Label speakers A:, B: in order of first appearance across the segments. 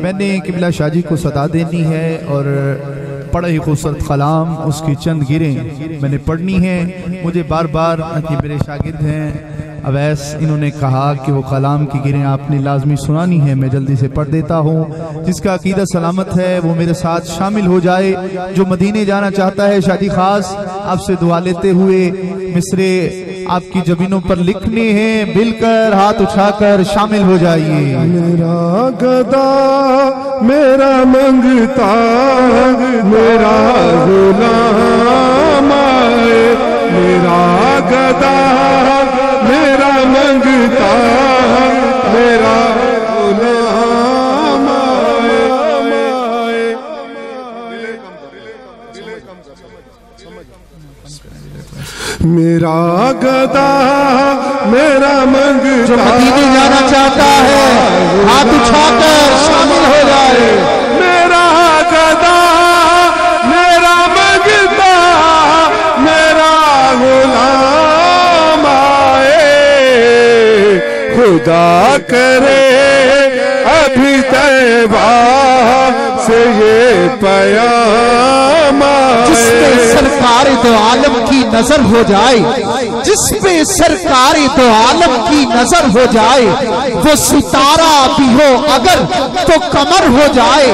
A: میں نے قبلہ شاہ جی کو صدا دینی ہے اور بڑا ہی خوبصورت کلام اس کی چند گریں میں نے پڑھنی ہیں. مجھے بار بار یہ میرے شاگرد ہیں اویس، انہوں نے کہا کہ وہ کلام کی گریں آپ نے لازمی سنانی ہے. میں جلدی سے پڑھ دیتا ہوں. جس کا عقیدہ سلامت ہے وہ میرے ساتھ شامل ہو جائے. جو مدینے جانا چاہتا ہے شادی خاص آپ سے دعا لیتے ہوئے مصرے آپ کی جبینوں پر لکھنے ہیں، مل کر ہاتھ اٹھا کر شامل ہو جائیے.
B: میرا گدا میرا منگتا میرا غلام آئے، میرا گدا میرا منگتا میرا غلام آئے. میرا گدا میرا منگتا،
C: جو مدینے جانا چاہتا ہے ہاتھ اٹھا کر شامل ہو جائے.
B: میرا گدا میرا منگتا میرا غلام آئے. خدا کرے ابھی طیبہ سے یہ پیام آئے.
C: جس پہ سرکار دو عالم کی نظر ہو جائے، جس پہ سرکار دو عالم کی نظر ہو جائے، وہ ستارہ بھی ہو اگر تو قمر ہو جائے.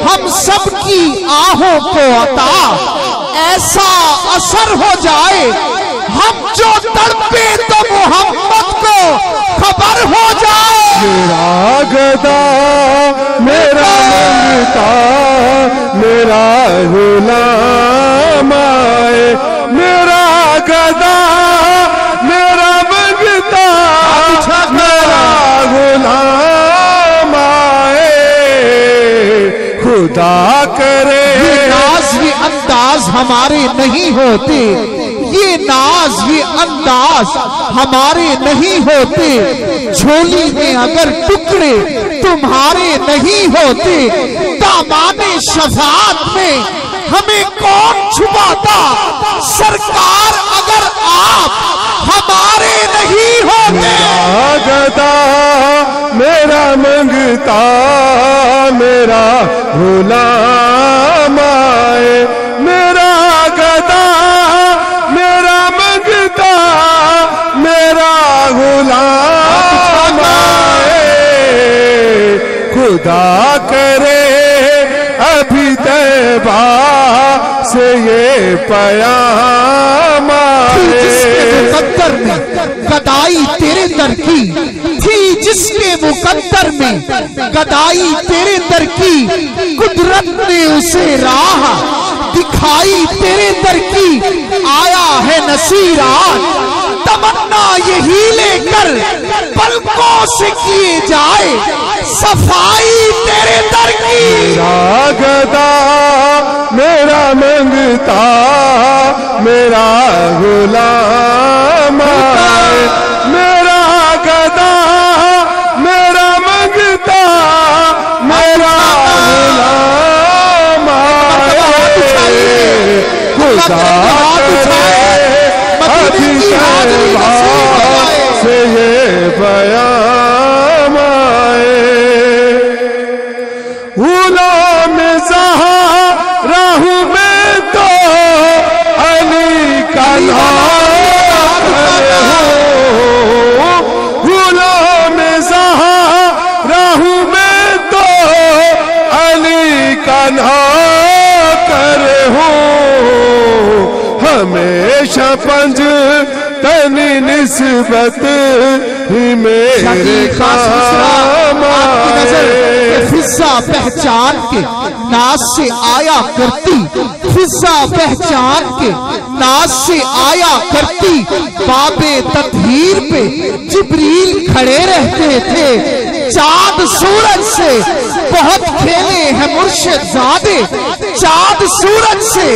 C: ہم سب کی آہوں کو عطا ایسا اثر ہو جائے، ہم جو تڑپے تو محمد کو خبر ہو جائے.
B: میرا گدا میرا منگتا میرا غلام آئے. میرا گدا میرا منگتا میرا غلام آئے. خدا کرے
C: یہ ناز یہ انداز ہمارے نہیں ہوتے، یہ ناز یہ انداز ہمارے نہیں ہوتے. جھولی میں اگر ٹکڑے تمہارے نہیں ہوتے، دامان شفاعت میں ہمیں کون چھپاتا. سرکار اگر آپ ہمارے نہیں ہوتے.
B: میرا گدا میرا منگتا میرا غلام آئے. میرا گدا میرا منگتا میرا غلام آئے. خدا کرے ابھی طیبہ سے یہ پیام آئے.
C: جس کے مقدر میں گدائی تیرے در کی تھی، جس کے مقدر میں گدائی تیرے در کی، قدرت نے اسے راہ دکھائی تیرے در کی. آیا ہے نصیرات تمنا یہی لے کر پلکوں سے کیے جائے صفائی تیرے در کی.
B: میرا گدا میرا منگتا میرا غلام آئے. میرا گدا میرا منگتا میرا غلام آئے. خدا ابھی طیبہ سے یہ پیام آئے. غلام زہرا ہوں میں تو علی کا نام ہوں. غلام زہرا ہوں میں تو علی کا نام ہوں. ہمیشہ پنج تنی نسبت ہی میرے کام آئے.
C: فضا پہچان کے ناز سے آیا کرتی، فضا پہچان کے ناز سے آیا کرتی. باب تطہیر پہ جبریل کھڑے رہتے تھے. چاند سورج سے بہت کھیلے ہیں مرشد زادے، چاند سورج سے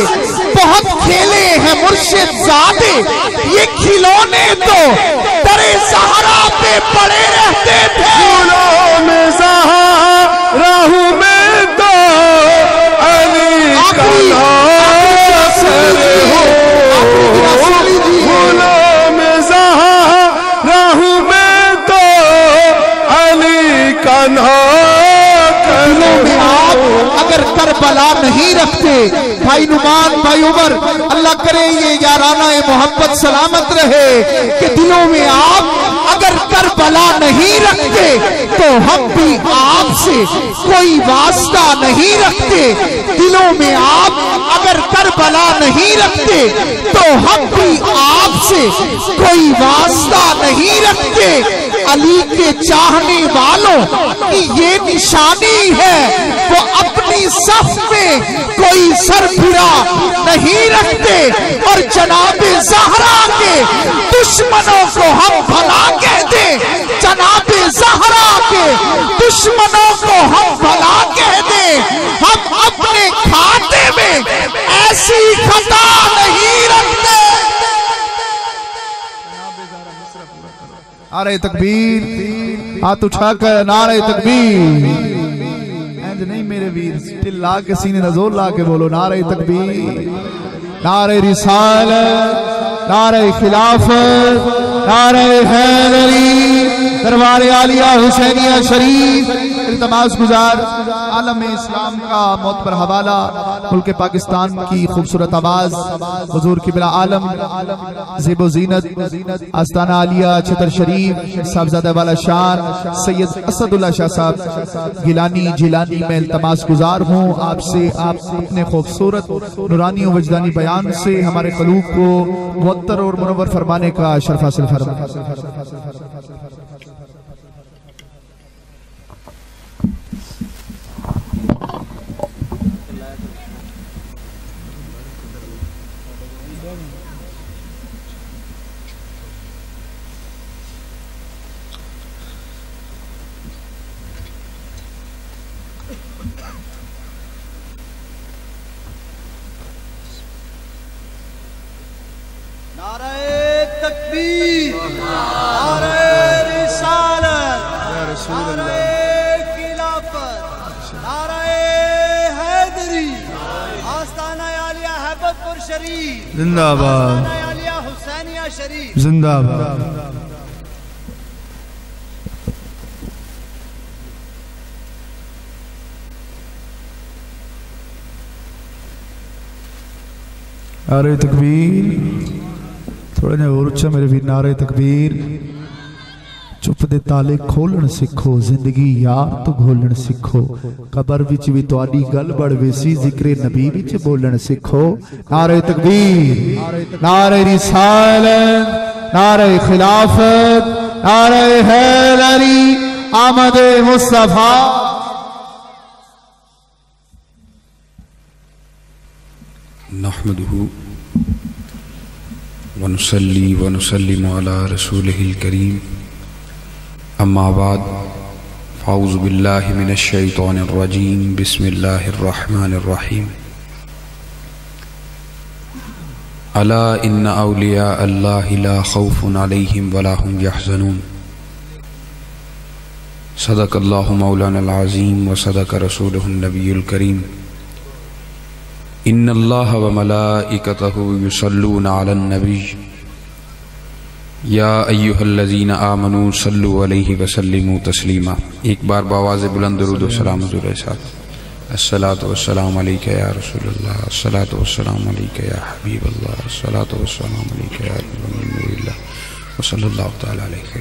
C: بہت کھیلے ہیں مرشد زادے. یہ کھلونے تو در زہرا پہ پڑے رہتے تھے.
B: غلام زہرا ہوں میں تو علی کا نام ہوں. غلام زہرا ہوں میں تو علی کا نام
C: بلا نہیں رکھتے۔ بھائی نعمان، بھائی عمر، اللہ کرے یہ یارانہ محبت سلامت رہے کہ دلوں میں آپ اگر کربلا نہیں رکھتے تو ہم بھی آپ سے کوئی واسطہ نہیں رکھتے۔ دلوں میں آپ اگر کربلا نہیں رکھتے تو ہم بھی آپ سے کوئی واسطہ نہیں رکھتے۔ علی کے چاہنے والوں کی یہ نشانی ہے، وہ اپنی صف میں کوئی سربراہ نہیں رکھتے، اور جناب زہرا کے دشمنوں کو ہم بھلا کہتے، جناب زہرا کے دشمنوں کو ہم بھلا کہتے۔ ہم اپنے کھاتے میں ایسی خطا نہیں رکھتے۔
A: نعرہ تکبیر، ہاتھ اٹھا کر نعرہ تکبیر۔ اینج نہیں میرے ویر، دل لا کے سینے نزول لا کے بولو نعرہ تکبیر، نعرہ رسالت، نعرہ خلافت، نعرہ حیدری، دربار عالیہ حسینیہ شریف۔ التماس گزار عالم اسلام کا موت پر حوالہ، ملک پاکستان کی خوبصورت آواز، حضور قبلہ عالم زیب و زینت آستانہ عالیہ چھتر شریف صاحبزادہ والا شان سید اسد اللہ شاہ صاحب گیلانی جیلانی میں التماس گزار ہوں آپ سے، آپ اپنے خوبصورت نورانی و وجدانی بیان سے ہمارے قلوب کو معطر اور منور فرمانے کا شرف حاصل فرمائیں۔
D: نعرہ تکبیر، نعرہ رسالت، نعرہ خلافت، نعرہ حیدری، آستانہ عالیہ ہیبت پور شریف،
A: زندہ باد،
D: آستانہ عالیہ حسینیہ شریف،
A: زندہ باد۔ نعرہ تکبیر، تھوڑا جہاں اور اچھا میرے بھی نعرہ تکبیر۔ چپ دے تالے کھولن سکھو، زندگی یار تو گھولن سکھو، قبر وچ بھی تواڈی گل بڑھ ویسی، ذکر نبی وچ بولن سکھو۔ نعرہ تکبیر، نعرہ رسالت، نعرہ خلافت، نعرہ حیدری، آمد مصطفیٰ۔
E: نحمده ونصلي ونسلم على رسوله الكريم، اما بعد، فاعوذ بالله من الشيطان الرجيم، بسم الله الرحمن الرحيم۔ الا ان اولیاء اللہ لا خوف علیہم ولا هم يحزنون، صدق اللہ مولانا العظیم وصدق رسولہ النبی الکریم۔ ان اللہ وملائکتہ یصلون علی النبی یا ایہا الذین آمنوا صلوا علیہ وسلموا تسلیما۔ ایک بار بآواز بلند درود و سلام حضور صاحب۔ الصلاۃ والسلام علیک یا رسول اللہ، الصلاۃ والسلام علیک یا حبیب اللہ، الصلاۃ والسلام علیک یا نور اللہ، وصلی اللہ تعالی علیہ۔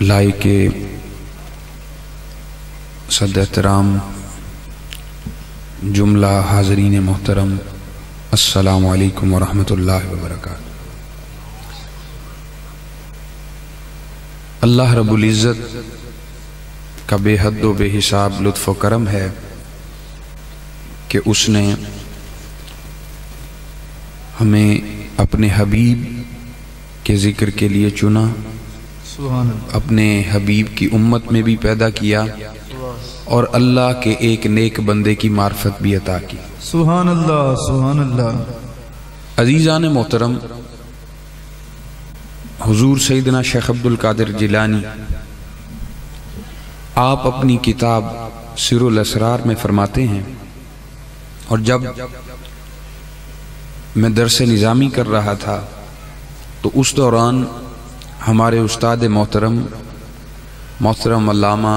E: لائق صد احترام جملہ حاضرین محترم، السلام علیکم ورحمۃ اللہ وبرکاتہ۔ اللہ رب العزت کا بے حد و بے حساب لطف و کرم ہے کہ اس نے ہمیں اپنے حبیب کے ذکر کے لیے چنا، اپنے حبیب کی امت میں بھی پیدا کیا، اور اللہ کے ایک نیک بندے کی معرفت بھی عطا کی۔
A: سبحان اللہ، سبحان اللہ۔
E: عزیزان محترم، حضور سیدنا شیخ عبد القادر جیلانی آپ اپنی کتاب سر الاسرار میں فرماتے ہیں، اور جب میں درس نظامی کر رہا تھا تو اس دوران ہمارے استاد محترم علامہ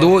E: 2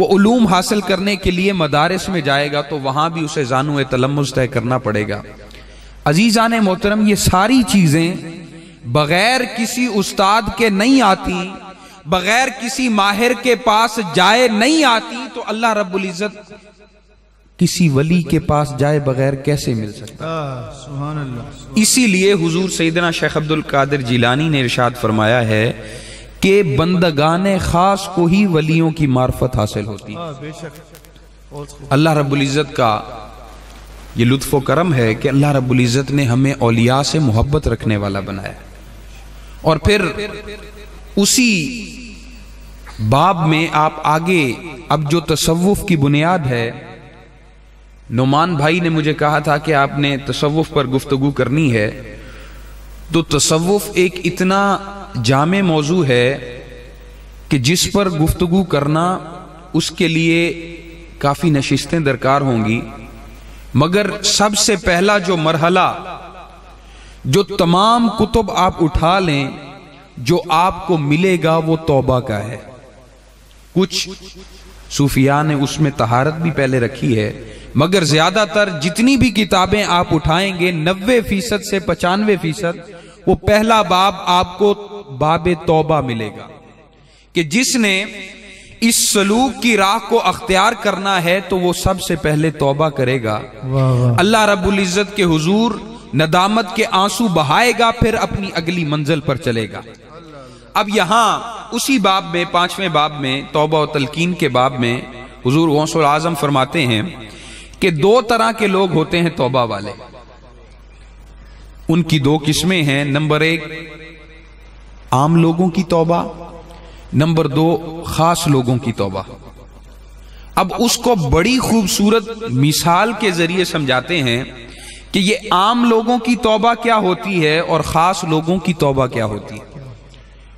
E: وہ علوم حاصل کرنے کے لیے مدارس میں جائے گا تو وہاں بھی اسے زانو تلمذ طے کرنا پڑے گا۔ عزیزان محترم، یہ ساری چیزیں بغیر کسی استاد کے نہیں آتی، بغیر کسی ماہر کے پاس جائے نہیں آتی، تو اللہ رب العزت کسی ولی کے پاس جائے بغیر کیسے مل سکتا؟
A: سبحان اللہ۔
E: اسی لیے حضور سیدنا شیخ عبد القادر جیلانی نے ارشاد فرمایا ہے کہ بندگان خاص کو ہی ولیوں کی معرفت حاصل ہوتی ہے۔
A: بے شک
E: اللہ رب العزت کا یہ لطف و کرم ہے کہ اللہ رب العزت نے ہمیں اولیاء سے محبت رکھنے والا بنایا، اور پھر اسی باب میں آپ آگے اب جو تصوف کی بنیاد ہے، نعمان بھائی نے مجھے کہا تھا کہ آپ نے تصوف پر گفتگو کرنی ہے، تو تصوف ایک اتنا جامع موضوع ہے کہ جس پر گفتگو کرنا اس کے لیے کافی نشستیں درکار ہوں گی، مگر سب سے پہلا جو مرحلہ، جو تمام کتب آپ اٹھا لیں، جو آپ کو ملے گا وہ توبہ کا ہے۔ کچھ صوفیاء نے اس میں طہارت بھی پہلے رکھی ہے، مگر زیادہ تر جتنی بھی کتابیں آپ اٹھائیں گے 90% سے 95% وہ پہلا باب آپ کو باب توبہ ملے گا، کہ جس نے اس سلوک کی راہ کو اختیار کرنا ہے تو وہ سب سے پہلے توبہ کرے گا، اللہ رب العزت کے حضور ندامت کے آنسو بہائے گا، پھر اپنی اگلی منزل پر چلے گا۔ اب یہاں اسی باب میں 5ویں باب میں توبہ و تلقین کے باب میں حضور غوث العظم فرماتے ہیں کہ 2 طرح کے لوگ ہوتے ہیں توبہ والے، ان کی 2 قسمیں ہیں۔ نمبر 1 عام لوگوں کی توبہ، نمبر 2 خاص لوگوں کی توبہ۔ اب اس کو بڑی خوبصورت مثال کے ذریعے سمجھاتے ہیں کہ یہ عام لوگوں کی توبہ کیا ہوتی ہے اور خاص لوگوں کی توبہ کیا ہوتی ہے۔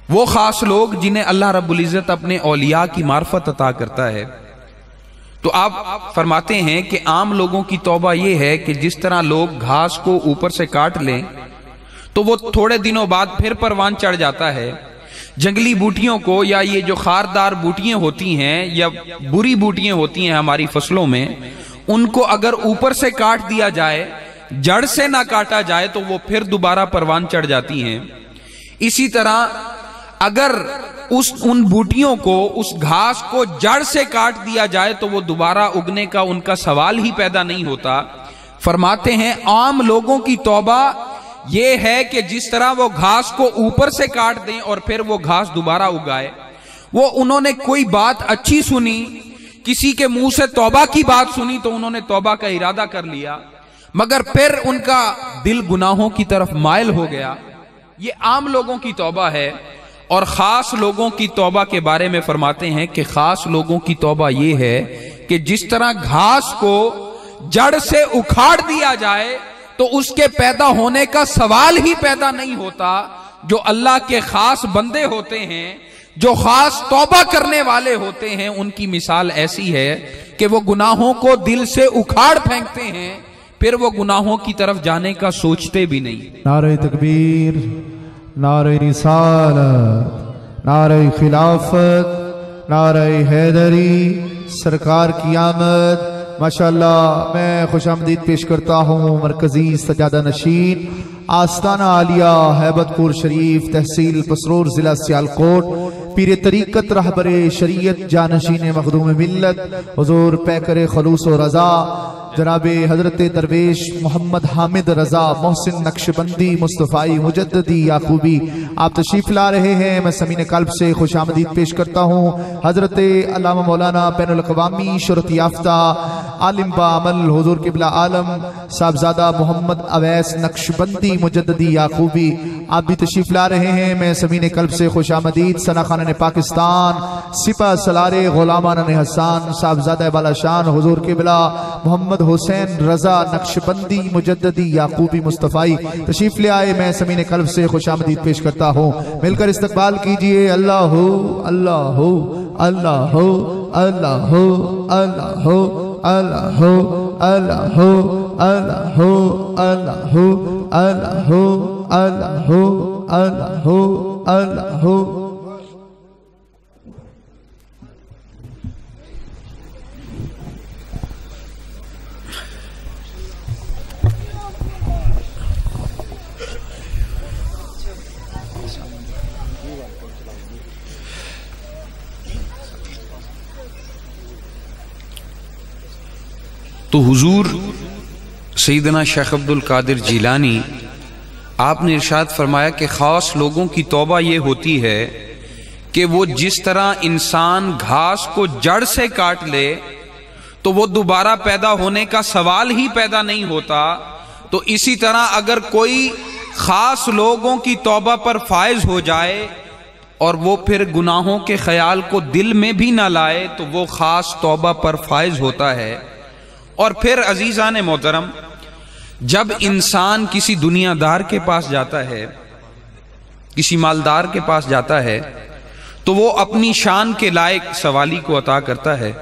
E: وہ خاص لوگ جنہیں اللہ رب العزت اپنے اولیاء کی معرفت عطا کرتا ہے، تو آپ فرماتے ہیں کہ عام لوگوں کی توبہ یہ ہے کہ جس طرح لوگ گھاس کو اوپر سے کاٹ لیں تو وہ تھوڑے دنوں بعد پھر پروان چڑھ جاتا ہے، جنگلی بوٹیوں کو یا یہ جو خاردار بوٹیاں ہوتی ہیں یا بری بوٹیاں ہوتی ہیں ہماری فصلوں میں، ان کو اگر اوپر سے کاٹ دیا جائے، جڑ سے نہ کاٹا جائے تو وہ پھر دوبارہ پروان چڑھ جاتی ہیں۔ اسی طرح اگر ان بوٹیوں کو، اس گھاس کو جڑ سے کاٹ دیا جائے تو وہ دوبارہ اگنے کا ان کا سوال ہی پیدا نہیں ہوتا۔ فرماتے ہیں عام لوگوں کی توبہ یہ ہے کہ جس طرح وہ گھاس کو اوپر سے کاٹ دیں اور پھر وہ گھاس دوبارہ اگائے۔ وہ انہوں نے کوئی بات اچھی سنی، کسی کے منہ سے توبہ کی بات سنی تو انہوں نے توبہ کا ارادہ کر لیا، مگر پھر ان کا دل گناہوں کی طرف مائل ہو گیا۔ یہ عام لوگوں کی توبہ ہے۔ اور خاص لوگوں کی توبہ کے بارے میں فرماتے ہیں کہ خاص لوگوں کی توبہ یہ ہے کہ جس طرح گھاس کو جڑ سے اکھاڑ دیا جائے تو اس کے پیدا ہونے کا سوال ہی پیدا نہیں ہوتا۔ جو اللہ کے خاص بندے ہوتے ہیں، جو خاص توبہ کرنے والے ہوتے ہیں، ان کی مثال ایسی ہے کہ وہ گناہوں کو دل سے اکھاڑ پھینکتے ہیں، پھر وہ گناہوں کی طرف جانے کا سوچتے بھی نہیں۔
A: نعرہ تکبیر، نعرہ رسالت، نعرہ خلافت، نعرہ حیدری، سرکار کی آمد۔ ماشاءاللہ میں خوش آمدید پیش کرتا ہوں مرکزی سجادہ نشین آستانہ عالیہ ہیبت پور شریف، تحصیل پسرور، ضلع سیالکوٹ، پیر طریقت رہبر شریعت جانشین مخدوم ملت حضور پیکر خلوص و رضا جناب حضرت درویش محمد حامد رضا محسن نقشبندی مصطفی مجددی یعقوبی آپ تشریف لا رہے ہیں۔ میں سمین قلب سے خوش آمدید پیش کرتا ہوں حضرت علامہ مولانا بین الاقوامی شہرت یافتہ عالم با عمل حضور قبلہ عالم صاحبزادہ محمد اویس نقشبندی مجددی یعقوبی آپ بھی تشریف لا رہے ہیں۔ میں سمین قلب سے خوش آمدید ثنا خانہ پاکستان سپہ سالار غلامان حسان صاحبزادہ بالا شان حضور قبلہ محمد حسین رضا نقشبندی مجددی یعقوبی مصطفی تشریف لے آئے۔ میں سمین قلب سے خوش آمدید پیش کرتا ہوں، مل کر استقبال کیجئے۔ اللہ ہو اللہ ہو اللہ ہو اللہ ہو اللہ ہو اللہ ہو اللہ ہو اللہ ہو اللہ ہو اللہ ہو اللہ ہو اللہ ہو اللہ ہو۔
E: تو حضور سیدنا شیخ عبد القادر جیلانی آپ نے ارشاد فرمایا کہ خاص لوگوں کی توبہ یہ ہوتی ہے کہ وہ جس طرح انسان گھاس کو جڑ سے کاٹ لے تو وہ دوبارہ پیدا ہونے کا سوال ہی پیدا نہیں ہوتا، تو اسی طرح اگر کوئی خاص لوگوں کی توبہ پر فائز ہو جائے اور وہ پھر گناہوں کے خیال کو دل میں بھی نہ لائے تو وہ خاص توبہ پر فائز ہوتا ہے۔ اور پھر عزیزان محترم، جب انسان کسی دنیا دار کے پاس جاتا ہے، کسی مالدار کے پاس جاتا ہے، تو وہ اپنی شان کے لائق سوالی کو عطا کرتا ہے۔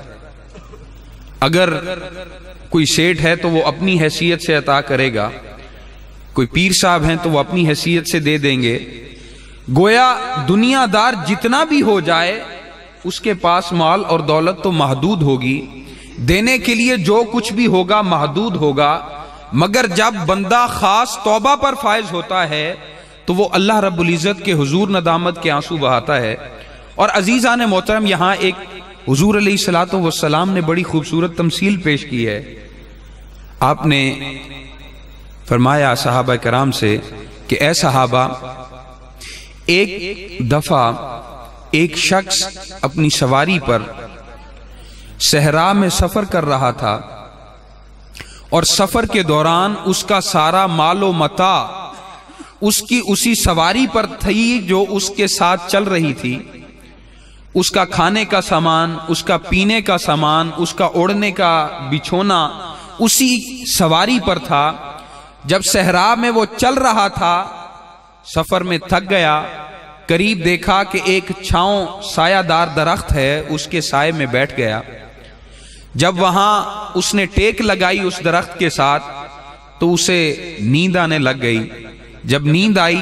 E: اگر کوئی سیٹھ ہے تو وہ اپنی حیثیت سے عطا کرے گا، کوئی پیر صاحب ہیں تو وہ اپنی حیثیت سے دے دیں گے۔ گویا دنیا دار جتنا بھی ہو جائے اس کے پاس مال اور دولت تو محدود ہوگی، دینے کے لیے جو کچھ بھی ہوگا محدود ہوگا، مگر جب بندہ خاص توبہ پر فائز ہوتا ہے تو وہ اللہ رب العزت کے حضور ندامت کے آنسو بہاتا ہے۔ اور عزیزان محترم، یہاں ایک حضور علیہ الصلوۃ والسلام نے بڑی خوبصورت تمثیل پیش کی ہے۔ آپ نے فرمایا صحابہ کرام سے کہ اے صحابہ، ایک دفعہ ایک شخص اپنی سواری پر صحرا میں سفر کر رہا تھا، اور سفر کے دوران اس کا سارا مال و متاع اس کی اسی سواری پر تھی جو اس کے ساتھ چل رہی تھی۔ اس کا کھانے کا سامان، اس کا پینے کا سامان، اس کا اوڑھنے کا بچھونا اسی سواری پر تھا۔ جب صحرا میں وہ چل رہا تھا، سفر میں تھک گیا، قریب دیکھا کہ ایک چھاؤں سایہ دار درخت ہے، اس کے سائے میں بیٹھ گیا۔ جب وہاں اس نے ٹیک لگائی اس درخت کے ساتھ تو اسے نیند آنے لگ گئی۔ جب نیند آئی،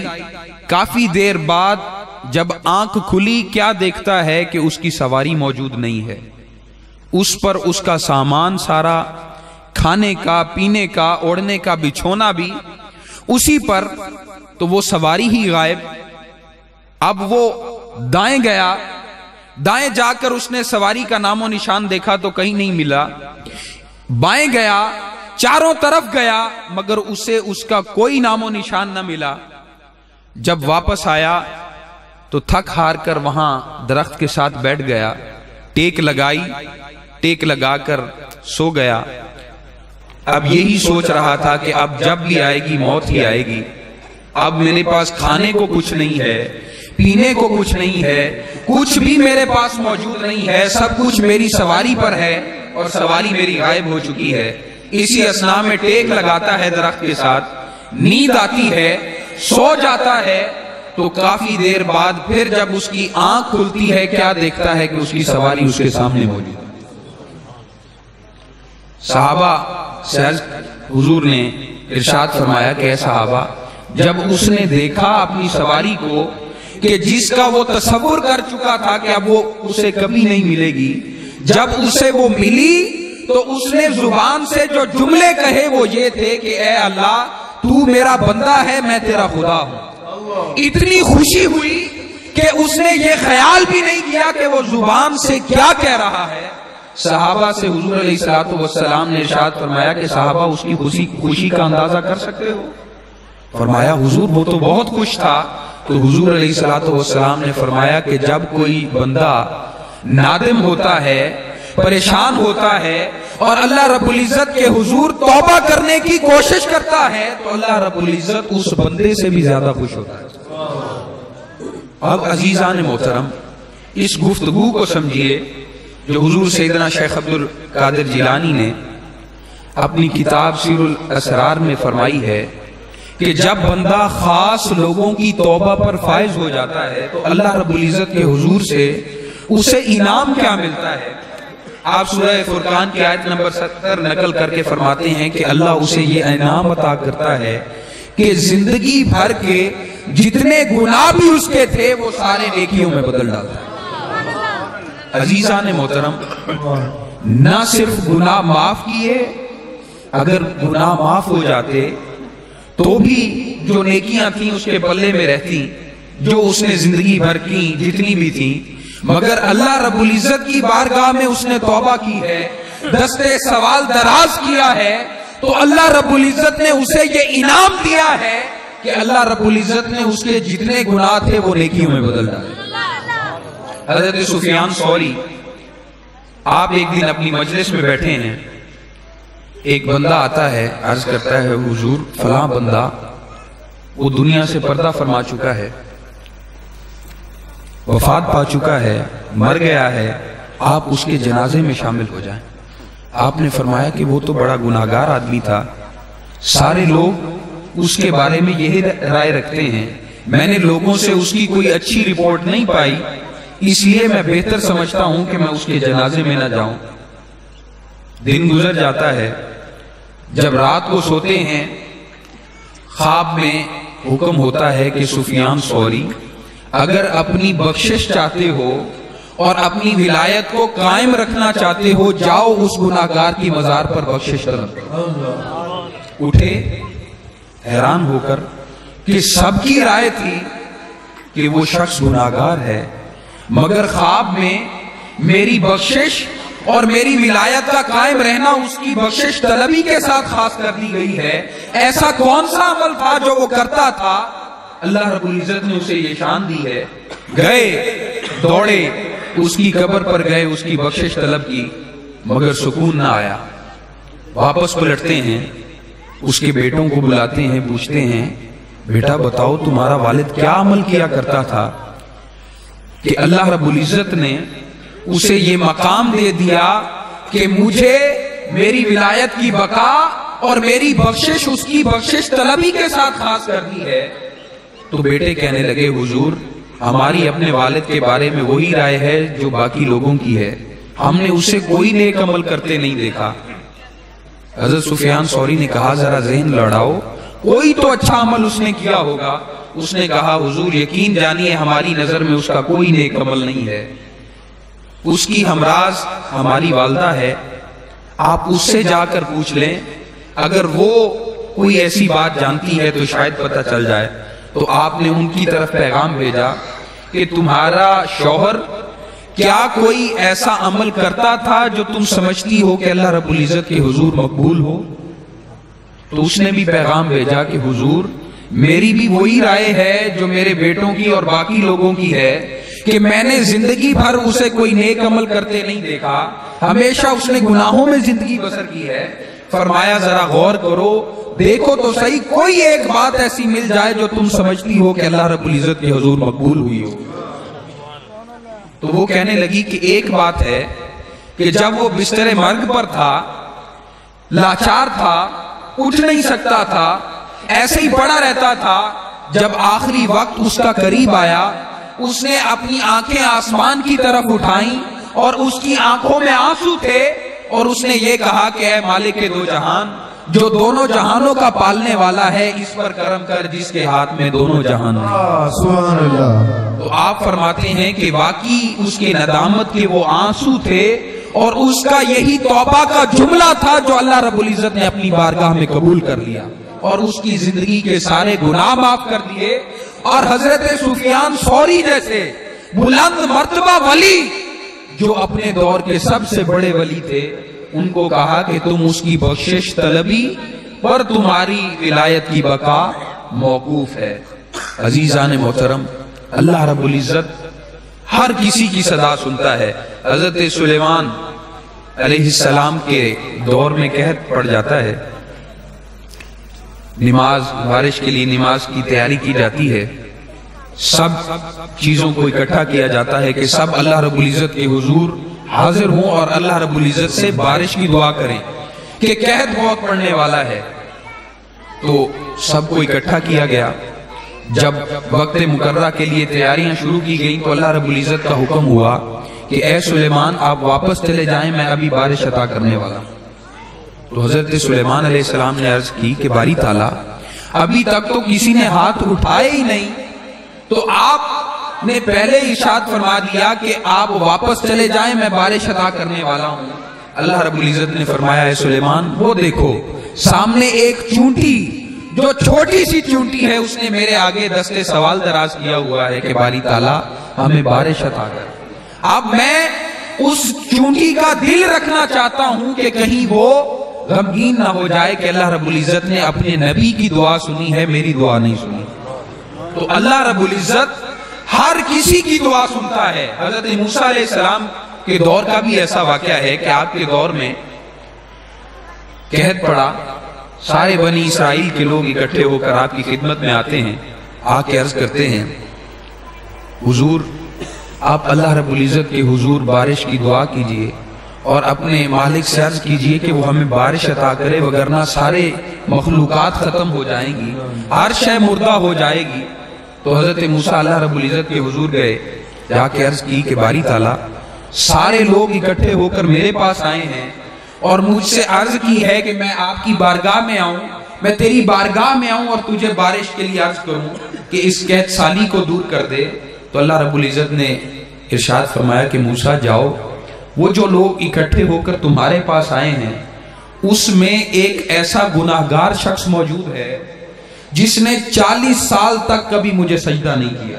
E: کافی دیر بعد جب آنکھ کھلی، کیا دیکھتا ہے کہ اس کی سواری موجود نہیں ہے، اس پر اس کا سامان سارا، کھانے کا، پینے کا، اوڑھنے کا بچھونا بھی اسی پر، تو وہ سواری ہی غائب۔ اب وہ دائیں گیا، دائیں جا کر اس نے سواری کا نام و نشان دیکھا تو کہیں نہیں ملا، بائیں گیا، چاروں طرف گیا، مگر اسے اس کا کوئی نام و نشان نہ ملا۔ جب واپس آیا تو تھک ہار کر وہاں درخت کے ساتھ بیٹھ گیا، ٹیک لگائی، ٹیک لگا کر سو گیا۔ اب یہی سوچ رہا تھا کہ اب جب بھی آئے گی موت ہی آئے گی، اب میرے پاس کھانے کو کچھ نہیں ہے، پینے کو کچھ نہیں ہے، کچھ بھی میرے پاس موجود نہیں ہے، سب کچھ میری سواری پر ہے اور سواری میری غائب ہو چکی ہے۔ اسی اثناء میں ٹیک لگاتا ہے درخت کے ساتھ، نیند آتی ہے، سو جاتا ہے، تو کافی دیر بعد پھر جب اس کی آنکھ کھلتی ہے، کیا دیکھتا ہے کہ اس کی سواری اس کے سامنے موجود ہے۔ صحابہ سے حضور نے ارشاد فرمایا کہ اے صحابہ، جب اس نے دیکھا اپنی سواری کو کہ جس کا وہ تصور کر چکا تھا کہ اب وہ اسے کبھی نہیں ملے گی، جب اسے وہ ملی تو اس نے زبان سے جو جملے کہے وہ یہ تھے کہ اے اللہ، تو میرا بندہ ہے، میں تیرا خدا ہوں۔ اتنی خوشی ہوئی کہ اس نے یہ خیال بھی نہیں کیا کہ وہ زبان سے کیا کہہ رہا ہے۔ صحابہ سے حضور علیہ الصلوۃ والسلام نے ارشاد فرمایا کہ صحابہ اس کی خوشی کا اندازہ کر سکتے ہو؟ فرمایا حضور وہ تو بہت خوش تھا۔ تو حضور علیہ الصلوۃ والسلام نے فرمایا کہ جب کوئی بندہ نادم ہوتا ہے، پریشان ہوتا ہے اور اللہ رب العزت کے حضور توبہ کرنے کی کوشش کرتا ہے تو اللہ رب العزت اس بندے سے بھی زیادہ خوش ہوتا ہے۔ اب عزیزان محترم، اس گفتگو کو سمجھیے جو حضور سیدنا شیخ عبد القادر جیلانی نے اپنی کتاب سیر الاسرار میں فرمائی ہے کہ جب بندہ خاص لوگوں کی توبہ پر فائز ہو جاتا ہے تو اللہ رب العزت کے حضور سے اسے انعام کیا ملتا ہے۔ آپ سورہ فرقان کی آیت نمبر 70 نقل کر کے فرماتے ہیں کہ اللہ اسے یہ انعام عطا کرتا ہے کہ زندگی بھر کے جتنے گناہ بھی اس کے تھے وہ سارے نیکیوں میں بدل ڈالتا ہے۔ عزیزان محترم، نہ صرف گناہ معاف کیے، اگر گناہ معاف ہو جاتے تو بھی جو نیکیاں تھیں اس کے پلے میں رہتی جو اس نے زندگی بھر کی جتنی بھی تھیں، مگر اللہ رب العزت کی بارگاہ میں اس نے توبہ کی ہے دستے سوال دراز کیا ہے تو اللہ رب العزت نے اسے یہ انعام دیا ہے کہ اللہ رب العزت نے اس کے جتنے گناہ تھے وہ نیکیوں میں بدل ڈالے۔ حضرت سفیان ثوری، آپ ایک دن اپنی مجلس میں بیٹھے ہیں، ایک بندہ آتا ہے، عرض کرتا ہے حضور فلاں بندہ وہ دنیا سے پردہ فرما چکا ہے، وفات پا چکا ہے، مر گیا ہے، آپ اس کے جنازے میں شامل ہو جائیں۔ آپ نے فرمایا کہ وہ تو بڑا گناہگار آدمی تھا، سارے لوگ اس کے بارے میں یہی رائے رکھتے ہیں، میں نے لوگوں سے اس کی کوئی اچھی رپورٹ نہیں پائی، اس لیے میں بہتر سمجھتا ہوں کہ میں اس کے جنازے میں نہ جاؤں۔ دن گزر جاتا ہے، جب رات کو سوتے ہیں خواب میں حکم ہوتا ہے کہ سفیان ثوری اگر اپنی بخشش چاہتے ہو اور اپنی ولایت کو قائم رکھنا چاہتے ہو، جاؤ اس گناہگار کی مزار پر بخشش طلب کرو۔ اٹھے حیران ہو کر کہ سب کی رائے تھی کہ وہ شخص گناہگار ہے، مگر خواب میں میری بخشش اور میری ولایت کا قائم رہنا اس کی بخشش طلبی کے ساتھ خاص کر دی گئی ہے۔ ایسا کون سا عمل تھا جو وہ کرتا تھا؟ اللہ رب العزت نے اسے یہ شان دی ہے۔ گئے دوڑے اس کی قبر پر گئے، اس کی بخشش طلب کی، مگر سکون نہ آیا۔ واپس پلٹتے ہیں، اس کے بیٹوں کو بلاتے ہیں، پوچھتے ہیں بیٹا بتاؤ تمہارا والد کیا عمل کیا کرتا تھا کہ اللہ رب العزت نے اسے یہ مقام دے دیا کہ مجھے میری ولایت کی بقا اور میری بخشش اس کی بخشش طلبی کے ساتھ خاص کر دی ہے؟ تو بیٹے کہنے لگے حضور ہماری اپنے والد کے بارے میں وہی رائے ہے جو باقی لوگوں کی ہے، ہم نے اسے کوئی نیک عمل کرتے نہیں دیکھا۔ حضرت سفیان ثوری نے کہا ذرا ذہن لڑاؤ، کوئی تو اچھا عمل اس نے کیا ہوگا۔ اس نے کہا حضور یقین جانیے ہماری نظر میں اس کا کوئی نیک عمل نہیں ہے، اس کی ہمراز ہماری والدہ ہے، آپ اس سے جا کر پوچھ لیں، اگر وہ کوئی ایسی بات جانتی ہے تو شاید پتہ چل جائے۔ تو آپ نے ان کی طرف پیغام بھیجا کہ تمہارا شوہر کیا کوئی ایسا عمل کرتا تھا جو تم سمجھتی ہو کہ اللہ رب العزت کے حضور مقبول ہو؟ تو اس نے بھی پیغام بھیجا کہ حضور میری بھی وہی رائے ہے جو میرے بیٹوں کی اور باقی لوگوں کی ہے کہ میں نے زندگی بھر اسے کوئی نیک عمل کرتے نہیں دیکھا، ہمیشہ اس نے گناہوں میں زندگی بسر کی ہے۔ فرمایا ذرا غور کرو، دیکھو تو صحیح کوئی ایک بات ایسی مل جائے جو تم سمجھتی ہو کہ اللہ رب العزت کے حضور مقبول ہوئی ہو۔ تو وہ کہنے لگی کہ ایک بات ہے کہ جب وہ بستر مرگ پر تھا، لاچار تھا، اٹھ نہیں سکتا تھا، ایسے ہی پڑا رہتا تھا، جب آخری وقت اس کا قریب آیا اس نے اپنی آنکھیں آسمان کی طرف اٹھائیں اور اس کی آنکھوں میں آنسو تھے، اور اس نے یہ کہا کہ اے مالک دو جہان جو دونوں جہانوں کا پالنے والا ہے، اس پر کرم کر جس کے ہاتھ میں دونوں جہان ہیں۔
A: سبحان اللہ۔
E: تو آپ فرماتے ہیں کہ واقعی اس کے ندامت کے وہ آنسو تھے اور اس کا یہی توبہ کا جملہ تھا جو اللہ رب العزت نے اپنی بارگاہ میں قبول کر لیا اور اس کی زندگی کے سارے گناہ معاف کر دیے۔ اور حضرت سفیان ثوری جیسے بلند مرتبہ ولی جو اپنے دور کے سب سے بڑے ولی تھے، ان کو کہا کہ تم اس کی بخشش طلبی پر تمہاری ولایت کی بقا موقوف ہے۔ عزیزان محترم، اللہ رب العزت ہر کسی کی صدا سنتا ہے۔ حضرت سلیمان علیہ السلام کے دور میں قحط پڑ جاتا ہے، نماز بارش کے لیے نماز کی تیاری کی جاتی ہے، سب چیزوں کو اکٹھا کیا جاتا ہے کہ سب اللہ رب العزت کے حضور حاضر ہوں اور اللہ رب العزت سے بارش کی دعا کریں کہ قحط بہت پڑنے والا ہے۔ تو سب کو اکٹھا کیا گیا، جب وقت مقررہ کے لیے تیاریاں شروع کی گئیں تو اللہ رب العزت کا حکم ہوا کہ اے سلیمان آپ واپس چلے جائیں، میں ابھی بارش عطا کرنے والا ہوں۔ تو حضرت سلیمان علیہ السلام نے عرض کی کہ باری تعالیٰ ابھی تک تو کسی نے ہاتھ اٹھائے ہی نہیں، تو آپ نے پہلے ارشاد فرما دیا کہ آپ واپس چلے جائیں، میں بارش عطا کرنے والا ہوں۔ اللہ رب العزت نے فرمایا اے سلیمان وہ دیکھو سامنے ایک چونٹی جو چھوٹی سی چونٹی ہے، اس نے میرے آگے دستے سوال دراز کیا ہوا ہے کہ باری تعالیٰ ہمیں بارش عطا کر۔ اب میں اس چونٹی کا دل رکھنا چاہتا ہوں کہ کہیں وہ غمگین نہ ہو جائے کہ اللہ رب العزت نے اپنے نبی کی دعا سنی ہے، میری دعا نہیں سنی۔ تو اللہ رب العزت ہر کسی کی دعا سنتا ہے۔ حضرت موسیٰ علیہ السلام کے دور کا بھی ایسا واقعہ ہے کہ آپ کے دور میں قحط پڑا، سارے بنی اسرائیل کے لوگ اکٹھے ہو کر آپ کی خدمت میں آتے ہیں، آ کے عرض کرتے ہیں حضور آپ اللہ رب العزت کے حضور بارش کی دعا کیجئے اور اپنے مالک سے عرض کیجئے کہ وہ ہمیں بارش عطا کرے، وگرنہ سارے مخلوقات ختم ہو جائیں گی، ہر شے مردہ ہو جائے گی۔ تو حضرت موسیٰ اللہ رب العزت کے حضور گئے، جا کے عرض کی کہ باری تعالیٰ سارے لوگ اکٹھے ہو کر میرے پاس آئے ہیں اور مجھ سے عرض کی ہے کہ میں آپ کی بارگاہ میں آؤں، میں تیری بارگاہ میں آؤں اور تجھے بارش کے لیے عرض کروں کہ اس قحط سالی کو دور کر دے۔ تو اللہ رب العزت نے ارشاد فرمایا کہ موسیٰ جاؤ، وہ جو لوگ اکٹھے ہو کر تمہارے پاس آئے ہیں اس میں ایک ایسا گناہگار شخص موجود ہے جس نے 40 سال تک کبھی مجھے سجدہ نہیں کیا،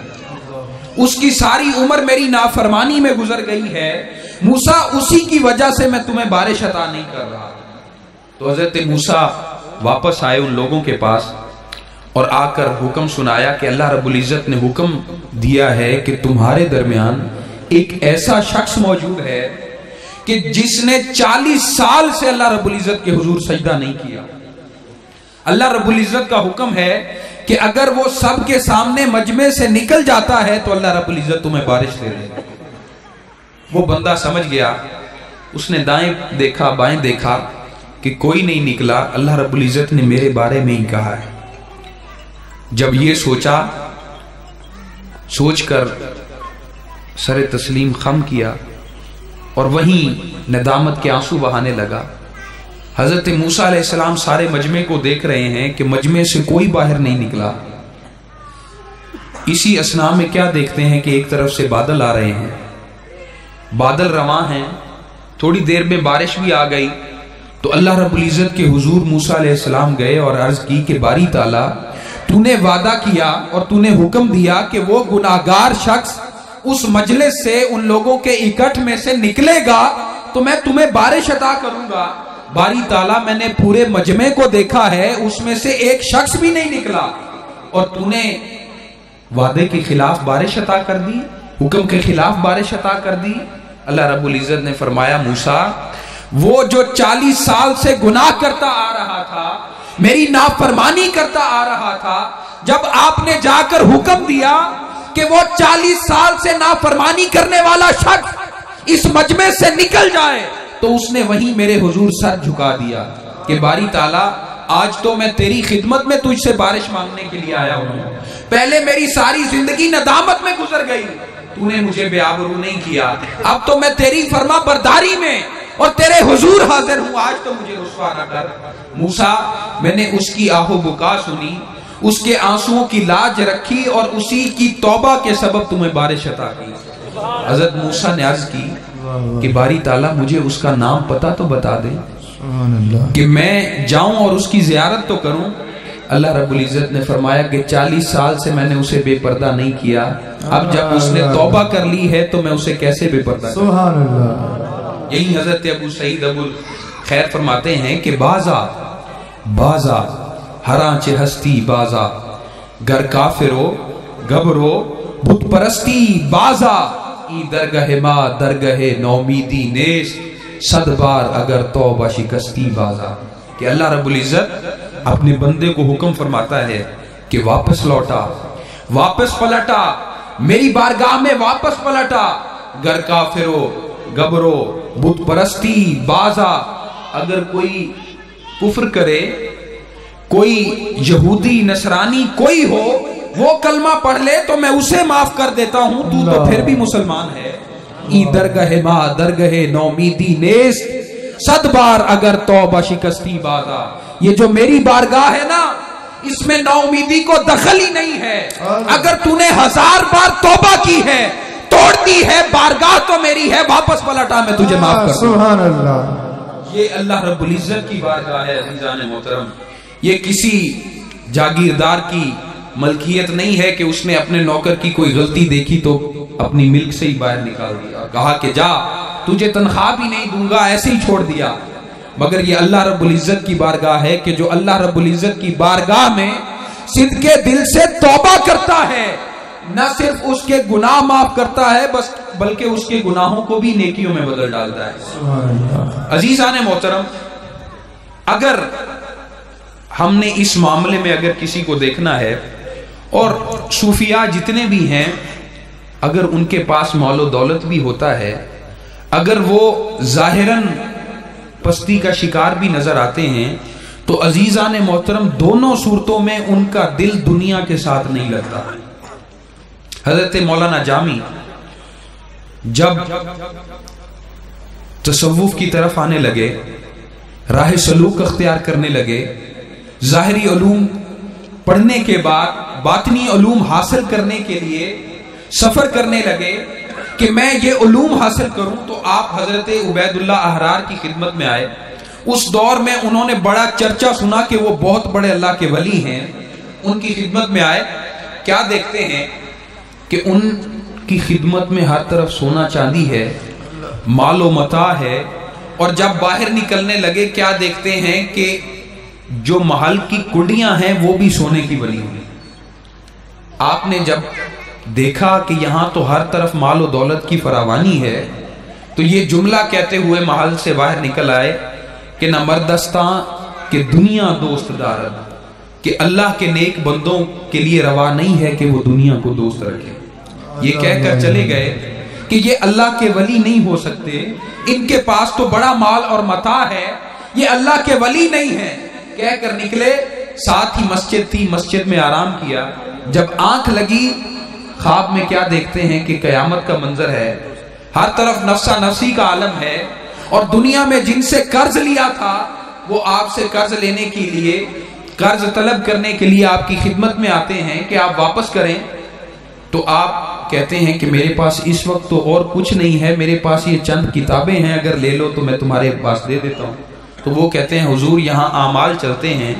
E: اس کی ساری عمر میری نافرمانی میں گزر گئی ہے، موسیٰ اسی کی وجہ سے میں تمہیں بارش عطا نہیں کر رہا۔ تو حضرت موسیٰ واپس آئے ان لوگوں کے پاس اور آ کر حکم سنایا کہ اللہ رب العزت نے حکم دیا ہے کہ تمہارے درمیان ایک ایسا شخص موجود ہے کہ جس نے 40 سال سے اللہ رب العزت کے حضور سجدہ نہیں کیا۔ اللہ رب العزت کا حکم ہے کہ اگر وہ سب کے سامنے مجمع سے نکل جاتا ہے تو اللہ رب العزت تمہیں بارش دے دے۔ وہ بندہ سمجھ گیا، اس نے دائیں دیکھا بائیں دیکھا کہ کوئی نہیں نکلا، اللہ رب العزت نے میرے بارے میں ہی کہا ہے۔ جب یہ سوچ کر سر تسلیم خم کیا اور وہیں ندامت کے آنسو بہانے لگا۔ حضرت موسیٰ علیہ السلام سارے مجمع کو دیکھ رہے ہیں کہ مجمع سے کوئی باہر نہیں نکلا۔ اسی اثناء میں کیا دیکھتے ہیں کہ ایک طرف سے بادل آ رہے ہیں، بادل رواں ہیں، تھوڑی دیر میں بارش بھی آ گئی۔ تو اللہ رب العزت کے حضور موسیٰ علیہ السلام گئے اور عرض کی کہ باری تعالیٰ تو نے وعدہ کیا اور تو نے حکم دیا کہ وہ گناہگار شخص اس مجلس سے ان لوگوں کے اکٹھ میں سے نکلے گا تو میں تمہیں بارش عطا کروں گا۔ باری تعالیٰ میں نے پورے مجمع کو دیکھا ہے، اس میں سے ایک شخص بھی نہیں نکلا اور تو نے وعدے کے خلاف بارش عطا کر دی، حکم کے خلاف بارش عطا کر دی۔ اللہ رب العزت نے فرمایا موسیٰ وہ جو 40 سال سے گناہ کرتا آ رہا تھا، میری نافرمانی کرتا آ رہا تھا، جب آپ نے جا کر حکم دیا کہ وہ 40 سال سے نافرمانی کرنے والا شخص اس مجمع سے نکل جائے تو اس نے وہیں میرے حضور سر جھکا دیا کہ باری تعالیٰ آج تو میں تیری خدمت میں تجھ سے بارش مانگنے کے لیے آیا ہوں، پہلے میری ساری زندگی ندامت میں گزر گئی، تو نے مجھے بے آبرو نہیں کیا، اب تو میں تیری فرما برداری میں اور تیرے حضور حاضر ہوں، آج تو مجھے رسوا نہ کر۔ موسیٰ میں نے اس کی آہ و بکا سنی، اس کے آنسوؤں کی لاج رکھی اور اسی کی توبہ کے سبب تمہیں بارش عطا کی۔ حضرت موسیٰ نے عرض کی کہ باری تعالیٰ مجھے اس کا نام پتا تو بتا دے کہ میں جاؤں اور اس کی زیارت تو کروں۔ اللہ رب العزت نے فرمایا کہ 40 سال سے میں نے اسے بے پردہ نہیں کیا، اب جب اس نے توبہ کر لی ہے تو میں اسے کیسے بے پردہ کروں۔
A: سبحان اللہ۔
E: یہی حضرت ابو سعید ابو خیر فرماتے ہیں کہ بازا ہراں چہ ہستی بازا، گر کافرو گبرو بت پرستی بازا، ای درگہ ما درگہ نومیدی نیس، صد بار اگر توبہ شکستی بازا۔ کہ اللہ رب العزت اپنے بندے کو حکم فرماتا ہے کہ واپس لوٹا، واپس پلٹا، میری بارگاہ میں واپس پلٹا، گر کافرو گبرو بت پرستی بازا، اگر کوئی کفر کرے، کوئی یہودی نصرانی کوئی ہو، وہ کلمہ پڑھ لے تو میں اسے معاف کر دیتا ہوں، تو پھر بھی مسلمان ہے۔ ای درگہ ما درگہ نومیدی نیست، صد بار اگر توبہ شکستی بازا۔ یہ جو میری بارگاہ ہے نا، اس میں نو امیدی کو دخل ہی نہیں ہے، اگر تو نے 1000 بار توبہ کی ہے، توڑتی ہے، بارگاہ تو میری ہے، واپس پلٹا میں تجھے معاف کر دوں۔
A: سبحان اللہ۔
E: یہ اللہ رب العزت کی بارگاہ ہے عزیزان محترم، یہ کسی جاگیردار کی ملکیت نہیں ہے کہ اس نے اپنے نوکر کی کوئی غلطی دیکھی تو اپنی ملک سے ہی باہر نکال دیا، کہا کہ جا، تجھے تنخواہ بھی نہیں دوں گا، ایسے ہی چھوڑ دیا۔ مگر یہ اللہ رب العزت کی بارگاہ ہے کہ جو اللہ رب العزت کی بارگاہ میں صدقے دل سے توبہ کرتا ہے، نہ صرف اس کے گناہ معاف کرتا ہے بلکہ اس کے گناہوں کو بھی نیکیوں میں بدل ڈالتا ہے۔ عزیزان محترم، اگر ہم نے اس معاملے میں اگر کسی کو دیکھنا ہے، اور صوفیاء جتنے بھی ہیں اگر ان کے پاس مال و دولت بھی ہوتا ہے، اگر وہ ظاہراً پستی کا شکار بھی نظر آتے ہیں، تو عزیزان محترم دونوں صورتوں میں ان کا دل دنیا کے ساتھ نہیں لگتا۔ حضرت مولانا جامی جب تصوف کی طرف آنے لگے، راہ سلوک اختیار کرنے لگے، ظاہری علوم پڑھنے کے بعد باطنی علوم حاصل کرنے کے لیے سفر کرنے لگے کہ میں یہ علوم حاصل کروں، تو آپ حضرت عبید اللہ احرار کی خدمت میں آئے۔ اس دور میں انہوں نے بڑا چرچا سنا کہ وہ بہت بڑے اللہ کے ولی ہیں، ان کی خدمت میں آئے۔ کیا دیکھتے ہیں کہ ان کی خدمت میں ہر طرف سونا چاندی ہے، مال و متاع ہے، اور جب باہر نکلنے لگے کیا دیکھتے ہیں کہ جو محل کی کنڈیاں ہیں وہ بھی سونے کی بنی ہوئی۔ آپ نے جب دیکھا کہ یہاں تو ہر طرف مال و دولت کی فراوانی ہے، تو یہ جملہ کہتے ہوئے محل سے باہر نکل آئے کہ نہ مردستاں کہ دنیا دوست دارد، کہ اللہ کے نیک بندوں کے لیے روا نہیں ہے کہ وہ دنیا کو دوست رکھے۔ یہ کہہ کر چلے گئے کہ یہ اللہ کے ولی نہیں ہو سکتے، ان کے پاس تو بڑا مال اور متاع ہے، یہ اللہ کے ولی نہیں ہیں۔ کہہ کر نکلے، ساتھ ہی مسجد تھی، مسجد میں آرام کیا۔ جب آنکھ لگی، خواب میں کیا دیکھتے ہیں کہ قیامت کا منظر ہے، ہر طرف نفسا نفسی کا عالم ہے، اور دنیا میں جن سے قرض لیا تھا وہ آپ سے قرض لینے کے لیے، قرض طلب کرنے کے لیے آپ کی خدمت میں آتے ہیں کہ آپ واپس کریں، تو آپ کہتے ہیں کہ میرے پاس اس وقت تو اور کچھ نہیں ہے، میرے پاس یہ چند کتابیں ہیں، اگر لے لو تو میں تمہارے پاس دے دیتا ہوں۔ تو وہ کہتے ہیں حضور یہاں اعمال چلتے ہیں،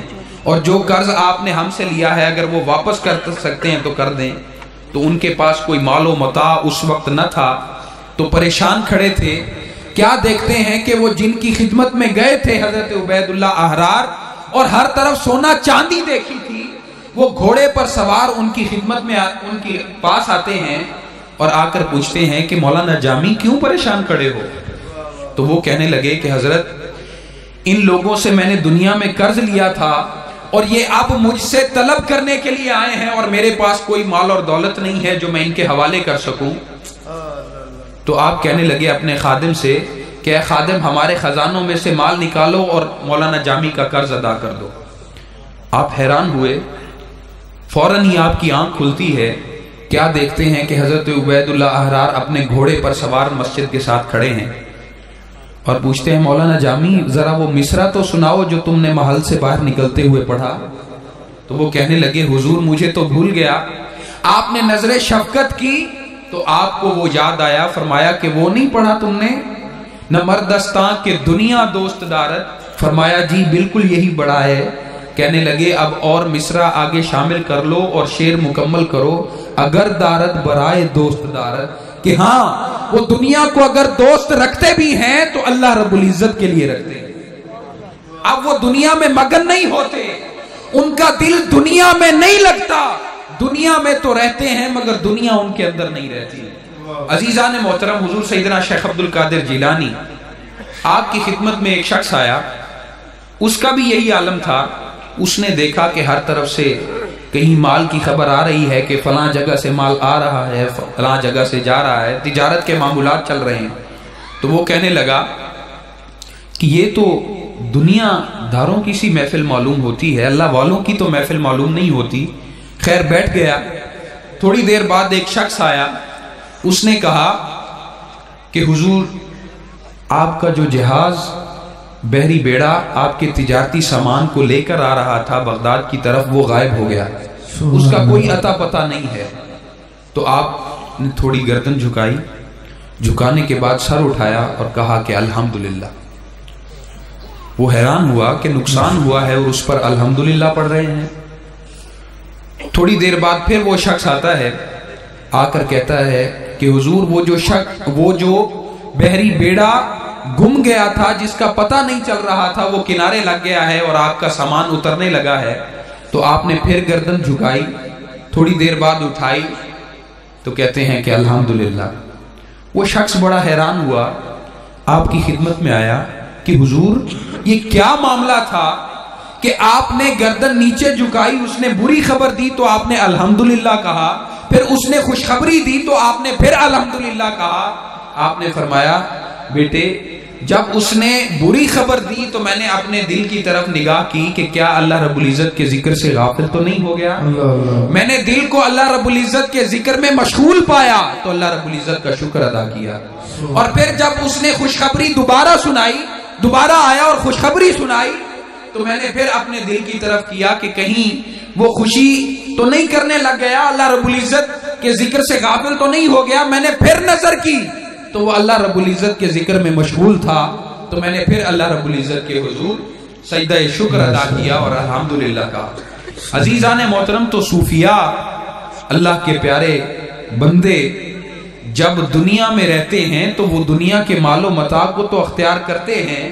E: اور جو قرض آپ نے ہم سے لیا ہے اگر وہ واپس کر سکتے ہیں تو کر دیں۔ تو ان کے پاس کوئی مال و متاع اس وقت نہ تھا، تو پریشان کھڑے تھے۔ کیا دیکھتے ہیں کہ وہ جن کی خدمت میں گئے تھے حضرت عبید اللہ احرار، اور ہر طرف سونا چاندی دیکھی تھی، وہ گھوڑے پر سوار ان کی خدمت میں ان کے پاس آتے ہیں اور آ کر پوچھتے ہیں کہ مولانا جامی کیوں پریشان کھڑے ہو؟ تو وہ کہنے لگے کہ حضرت ان لوگوں سے میں نے دنیا میں قرض لیا تھا، اور یہ اب مجھ سے طلب کرنے کے لیے آئے ہیں، اور میرے پاس کوئی مال اور دولت نہیں ہے جو میں ان کے حوالے کر سکوں۔ تو آپ کہنے لگے اپنے خادم سے کہ اے خادم ہمارے خزانوں میں سے مال نکالو اور مولانا جامی کا قرض ادا کر دو۔ آپ حیران ہوئے، فوراً ہی آپ کی آنکھ کھلتی ہے۔ کیا دیکھتے ہیں کہ حضرت عبید اللہ احرار اپنے گھوڑے پر سوار مسجد کے ساتھ کھڑے ہیں، اور پوچھتے ہیں مولانا جامی ذرا وہ مصرع تو سناؤ جو تم نے محل سے باہر نکلتے ہوئے پڑھا۔ تو وہ کہنے لگے حضور مجھے تو بھول گیا۔ آپ نے نظر شفقت کی تو آپ کو وہ یاد آیا، فرمایا کہ وہ نہیں پڑھا تم نے، نہ مردستاں کہ دنیا دوست دارت؟ فرمایا جی بالکل یہی بڑا ہے۔ کہنے لگے اب اور مصرع آگے شامل کر لو اور شعر مکمل کرو، اگر دارت برائے دوست دارت، کہ ہاں وہ دنیا کو اگر دوست رکھتے بھی ہیں تو اللہ رب العزت کے لیے رکھتے ہیں۔ اب وہ دنیا میں مگن نہیں ہوتے، ان کا دل دنیا میں نہیں لگتا، دنیا میں تو رہتے ہیں مگر دنیا ان کے اندر نہیں رہتی۔ عزیزان محترم، حضور سیدنا شیخ عبد القادر جیلانی آپ کی خدمت میں ایک شخص آیا، اس کا بھی یہی عالم تھا۔ اس نے دیکھا کہ ہر طرف سے کہیں مال کی خبر آ رہی ہے کہ فلاں جگہ سے مال آ رہا ہے، فلاں جگہ سے جا رہا ہے، تجارت کے معاملات چل رہے ہیں۔ تو وہ کہنے لگا کہ یہ تو دنیا داروں کی سی محفل معلوم ہوتی ہے، اللہ والوں کی تو محفل معلوم نہیں ہوتی۔ خیر بیٹھ گیا۔ تھوڑی دیر بعد ایک شخص آیا، اس نے کہا کہ حضور آپ کا جو جہاز بحری بیڑا آپ کے تجارتی سامان کو لے کر آ رہا تھا بغداد کی طرف، وہ غائب ہو گیا، اس کا کوئی اتا پتہ نہیں ہے۔ تو آپ نے تھوڑی گردن جھکائی، جھکانے کے بعد سر اٹھایا اور کہا کہ الحمدللہ۔ وہ حیران ہوا کہ نقصان ہوا ہے اور اس پر الحمدللہ پڑھ رہے ہیں۔ تھوڑی دیر بعد پھر وہ شخص آتا ہے، آ کر کہتا ہے کہ حضور وہ جو بحری بیڑا گم گیا تھا، جس کا پتہ نہیں چل رہا تھا، وہ کنارے لگ گیا ہے اور آپ کا سامان اترنے لگا ہے، تو آپ نے پھر گردن جھکائی، تھوڑی دیر بعد اٹھائی تو کہتے ہیں کہ الحمدللہ۔ وہ شخص بڑا حیران ہوا، آپ کی خدمت میں آیا کہ حضور یہ کیا معاملہ تھا کہ آپ نے گردن نیچے جھکائی، اس نے بری خبر دی تو آپ نے الحمدللہ کہا، پھر اس نے خوشخبری دی تو آپ نے پھر الحمدللہ کہا۔ آپ نے فرمایا بیٹے جب اس نے بری خبر دی تو میں نے اپنے دل کی طرف نگاہ کی کہ کیا اللہ رب العزت کے ذکر سے غافل تو نہیں ہو گیا، میں نے دل کو اللہ رب العزت کے ذکر میں مشغول پایا تو اللہ رب العزت کا شکر ادا کیا۔ اور پھر جب اس نے خوشخبری دوبارہ سنائی، دوبارہ آیا اور خوشخبری سنائی تو میں نے پھر اپنے دل کی طرف کیا کہ کہیں وہ خوشی تو نہیں کرنے لگ گیا، اللہ رب العزت کے ذکر سے غافل تو نہیں ہو گیا۔ میں نے پھر نظر کی تو وہ اللہ رب العزت کے ذکر میں مشغول تھا، تو میں نے پھر اللہ رب العزت کے حضور سجدہ شکر ادا کیا اور الحمدللہ کہا۔ عزیزان محترم، تو صوفیاء اللہ کے پیارے بندے جب دنیا میں رہتے ہیں تو وہ دنیا کے مال و متاع کو تو اختیار کرتے ہیں،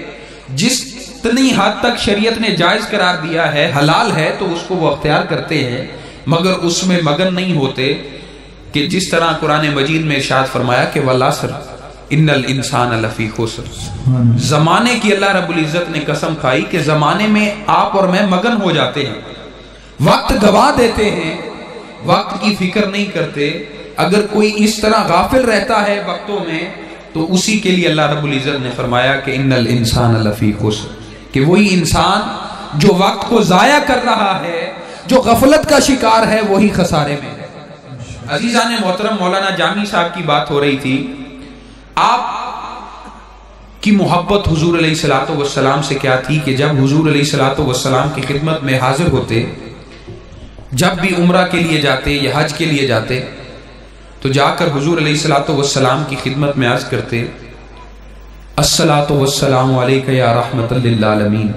E: جس اتنی حد تک شریعت نے جائز قرار دیا ہے، حلال ہے، تو اس کو وہ اختیار کرتے ہیں، مگر اس میں مگن نہیں ہوتے کہ جس طرح قرآن مجید میں ارشاد فرمایا کہ والعصر ان الانسان لفی خسر۔ زمانے کی اللہ رب العزت نے قسم کھائی کہ زمانے میں آپ اور میں مگن ہو جاتے ہیں، وقت گوا دیتے ہیں، وقت کی فکر نہیں کرتے۔ اگر کوئی اس طرح غافل رہتا ہے وقتوں میں تو اسی کے لیے اللہ رب العزت نے فرمایا کہ ان الانسان لفی خسر، کہ وہی انسان جو وقت کو ضائع کر رہا ہے، جو غفلت کا شکار ہے، وہی خسارے میں ہے۔ عزیزان محترم، مولانا جامی صاحب کی بات ہو رہی تھی، آپ کی محبت حضور علیہ الصلوۃ والسلام سے کیا تھی کہ جب حضور علیہ الصلوۃ والسلام کی خدمت میں حاضر ہوتے، جب بھی عمرہ کے لیے جاتے یا حج کے لیے جاتے تو جا کر حضور علیہ الصلوۃ والسلام کی خدمت میں عرض کرتے الصلاۃ والسلام علیک یا رحمت للعالمین،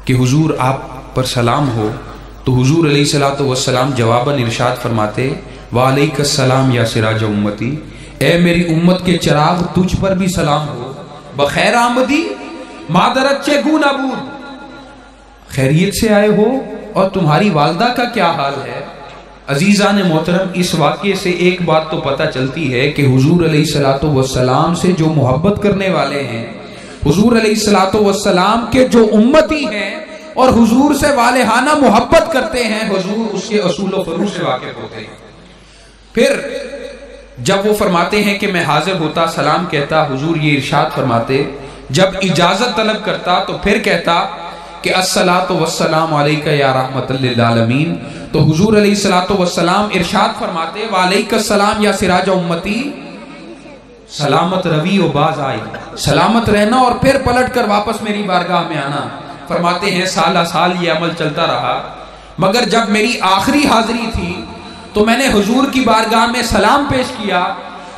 E: کہ حضور آپ پر سلام ہو، تو حضور علیہ الصلوۃ والسلام جواباً ارشاد فرماتے وعلیک السلام یا سراج امتی، اے میری امت کے چراغ تجھ پر بھی سلام ہو، بخیر آمدی مادرت چے گون ابود، خیریت سے آئے ہو، اور تمہاری والدہ کا کیا حال ہے۔ عزیزان محترم، اس واقعے سے ایک بات تو پتہ چلتی ہے کہ حضور علیہ الصلوۃ والسلام سے جو محبت کرنے والے ہیں، حضور علیہ الصلوۃ والسلام کے جو امتی ہیں اور حضور سے والہانہ محبت کرتے ہیں، حضور اس کے اصول و فروع سے واقف ہوتے ہیں۔ پھر جب وہ فرماتے ہیں کہ میں حاضر ہوتا، سلام کہتا، حضور یہ ارشاد فرماتے، جب اجازت طلب کرتا تو پھر کہتا کہ الصلاۃ والسلام علیک یا رحمت للعالمین، تو حضور علیہ الصلوۃ والسلام ارشاد فرماتے وعلیک السلام یا سراج امتی، سلامت روی و باز آئی، سلامت رہنا اور پھر پلٹ کر واپس میری بارگاہ میں آنا۔ فرماتے ہیں سالہ سال یہ عمل چلتا رہا، مگر جب میری آخری حاضری تھی تو میں نے حضور کی بارگاہ میں سلام پیش کیا،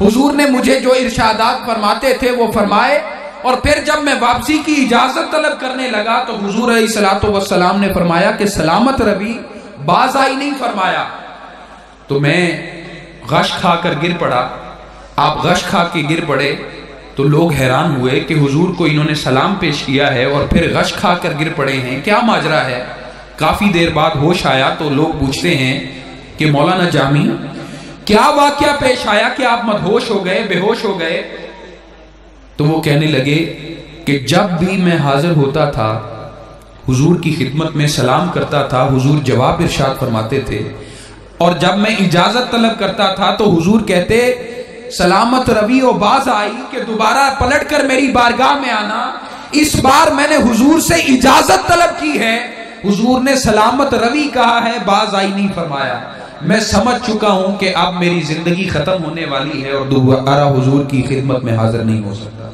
E: حضور نے مجھے جو ارشادات فرماتے تھے وہ فرمائے، اور پھر جب میں واپسی کی اجازت طلب کرنے لگا تو حضور علیہ الصلوۃ والسلام نے فرمایا کہ سلامت روی، باز آئی نہیں فرمایا۔ تو میں غش کھا کر گر پڑا، آپ غش کھا کے گر پڑے تو لوگ حیران ہوئے کہ حضور کو انہوں نے سلام پیش کیا ہے اور پھر غش کھا کر گر پڑے ہیں، کیا ماجرا ہے۔ کافی دیر بعد ہوش آیا تو لوگ پوچھتے ہیں کہ مولانا جامی کیا واقعہ پیش آیا کہ آپ مدہوش ہو گئے، بے ہوش ہو گئے؟ تو وہ کہنے لگے کہ جب بھی میں حاضر ہوتا تھا، حضور کی خدمت میں سلام کرتا تھا، حضور جواب ارشاد فرماتے تھے، اور جب میں اجازت طلب کرتا تھا تو حضور کہتے سلامت روی و باز آئی، کہ دوبارہ پلٹ کر میری بارگاہ میں آنا۔ اس بار میں نے حضور سے اجازت طلب کی ہے، حضور نے سلامت روی کہا ہے، باز آئی نہیں فرمایا۔ میں سمجھ چکا ہوں کہ اب میری زندگی ختم ہونے والی ہے اور دوبارہ حضور کی خدمت میں حاضر نہیں ہو سکتا،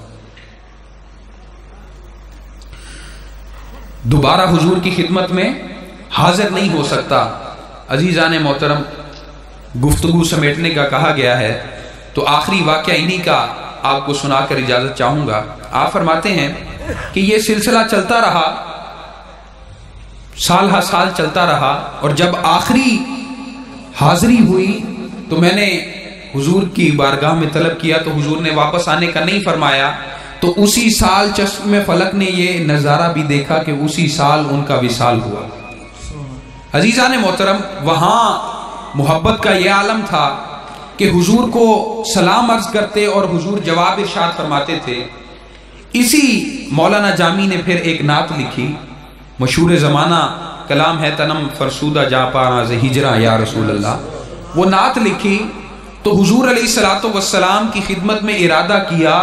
E: دوبارہ حضور کی خدمت میں حاضر نہیں ہو سکتا۔ عزیزان محترم، گفتگو سمیٹنے کا کہا گیا ہے تو آخری واقعہ انہی کا آپ کو سنا کر اجازت چاہوں گا۔ آپ فرماتے ہیں کہ یہ سلسلہ چلتا رہا، سال ہا سال چلتا رہا، اور جب آخری حاضری ہوئی تو میں نے حضور کی بارگاہ میں طلب کیا تو حضور نے واپس آنے کا نہیں فرمایا. تو اسی سال چشم فلک نے یہ نظارہ بھی دیکھا کہ اسی سال ان کا وصال ہوا. عزیزان محترم، وہاں محبت کا یہ عالم تھا کہ حضور کو سلام عرض کرتے اور حضور جواب ارشاد فرماتے تھے. اسی مولانا جامی نے پھر ایک نعت لکھی، مشہور زمانہ کلام ہے تنم فرسودہ جا پارا ز ہجرا یا رسول اللہ. وہ نعت لکھی تو حضور علیہ السلام کی خدمت میں ارادہ کیا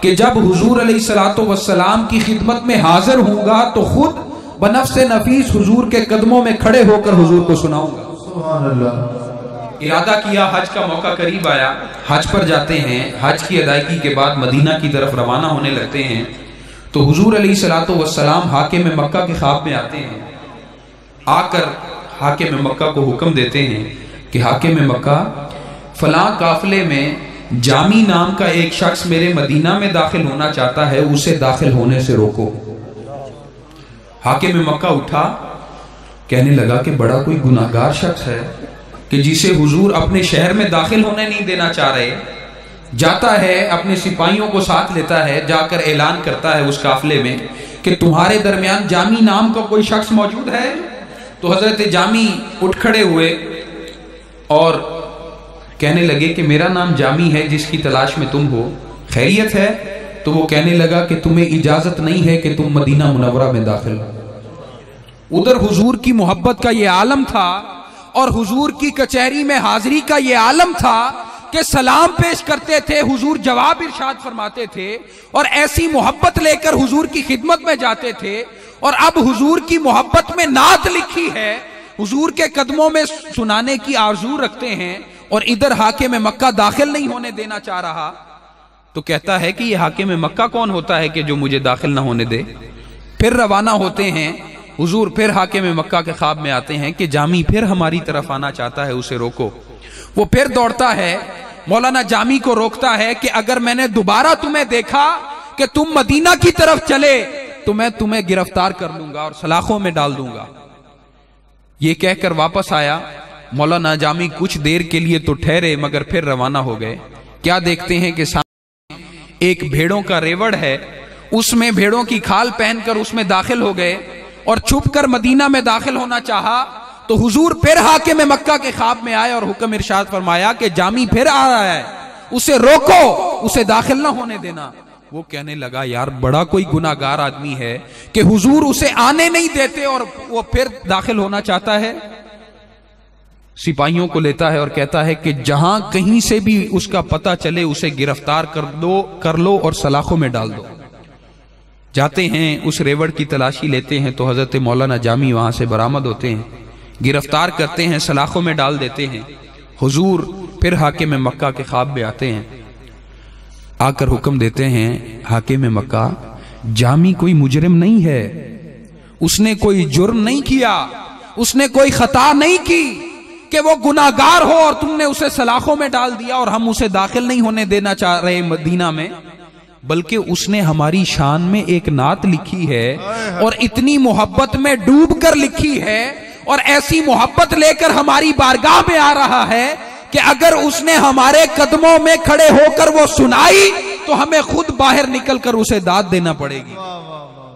E: کہ جب حضور علیہ السلام کی خدمت میں حاضر ہوں گا تو خود بنفس نفیس حضور کے قدموں میں کھڑے ہو کر حضور کو سناؤں گا.
A: سبحان اللہ.
E: ارادہ کیا، حج کا موقع قریب آیا، حج پر جاتے ہیں. حج کی ادائیگی کے بعد مدینہ کی طرف روانہ ہونے لگتے ہیں تو حضور علیہ السلام حاکم مکہ کے خواب میں آتے ہیں. آ کر حاکم مکہ کو حکم دیتے ہیں کہ حاکم مکہ، فلاں قافلے میں جامی نام کا ایک شخص میرے مدینہ میں داخل ہونا چاہتا ہے، اسے داخل ہونے سے روکو. حاکم مکہ اٹھا، کہنے لگا کہ بڑا کوئی گناہگار شخص ہے کہ جسے حضور اپنے شہر میں داخل ہونے نہیں دینا چاہ رہے. جاتا ہے، اپنے سپاہیوں کو ساتھ لیتا ہے، جا کر اعلان کرتا ہے اس قافلے میں کہ تمہارے درمیان جامی نام کا کوئی شخص موجود ہے. تو حضرت جامی اٹھ کھڑے ہوئے اور کہنے لگے کہ میرا نام جامی ہے جس کی تلاش میں تم ہو، خیریت ہے؟ تو وہ کہنے لگا کہ تمہیں اجازت نہیں ہے کہ تم مدینہ منورہ میں داخل ہو. ادھر حضور کی محبت کا یہ عالم تھا اور حضور کی کچہری میں حاضری کا یہ عالم تھا کہ سلام پیش کرتے تھے، حضور جواب ارشاد فرماتے تھے اور ایسی محبت لے کر حضور کی خدمت میں جاتے تھے. اور اب حضور کی محبت میں نعت لکھی ہے، حضور کے قدموں میں سنانے کی آرزو رکھتے ہیں اور ادھر حاکم مکہ داخل نہیں ہونے دینا چاہ رہا. تو کہتا ہے کہ یہ حاکم مکہ کون ہوتا ہے کہ جو مجھے داخل نہ ہونے دے. پھر روانہ ہوتے ہیں حضور، پھر حاکم مکہ کے خواب میں آتے ہیں کہ جامی پھر ہماری طرف آنا چاہتا ہے، اسے روکو. وہ پھر دوڑتا ہے، مولانا جامی کو روکتا ہے کہ اگر میں نے دوبارہ تمہیں دیکھا کہ تم مدینہ کی طرف چلے تو میں تمہیں گرفتار کر لوں گا اور سلاخوں میں ڈال دوں گا. یہ کہہ کر واپس آیا. مولانا جامی کچھ دیر کے لیے تو ٹھہرے مگر پھر روانہ ہو گئے. کیا دیکھتے ہیں کہ سامنے ایک بھیڑوں کا ریوڑ ہے، اس میں بھیڑوں کی کھال پہن کر اس میں داخل ہو گئے اور چھپ کر مدینہ میں داخل ہونا چاہا. تو حضور پھر حاکم مکہ کے خواب میں آئے اور حکم ارشاد فرمایا کہ جامی پھر آ رہا ہے، اسے روکو، اسے داخل نہ ہونے دینا. وہ کہنے لگا یار بڑا کوئی گناہگار آدمی ہے کہ حضور اسے آنے نہیں دیتے اور وہ پھر داخل ہونا چاہتا ہے. سپاہیوں کو لیتا ہے اور کہتا ہے کہ جہاں کہیں سے بھی اس کا پتہ چلے اسے گرفتار کر لو اور سلاخوں میں ڈال دو. جاتے ہیں، اس ریوڑ کی تلاشی لیتے ہیں تو حضرت مولانا جامی وہاں سے برآمد ہوتے ہیں، گرفتار کرتے ہیں، سلاخوں میں ڈال دیتے ہیں. حضور پھر حاکم مکہ کے خواب میں آتے ہیں، آ کر حکم دیتے ہیں حاکم مکہ، جامی کوئی مجرم نہیں ہے، اس نے کوئی جرم نہیں کیا، اس نے کوئی خطا نہیں کی کہ وہ گناہگار ہو اور تم نے اسے سلاخوں میں ڈال دیا اور ہم اسے داخل نہیں ہونے دینا چاہ رہے مدینہ میں، بلکہ اس نے ہماری شان میں ایک نعت لکھی ہے اور اتنی محبت میں ڈوب کر لکھی ہے اور ایسی محبت لے کر ہماری بارگاہ میں آ رہا ہے کہ اگر اس نے ہمارے قدموں میں کھڑے ہو کر وہ سنائی تو ہمیں خود باہر نکل کر اسے داد دینا پڑے گی.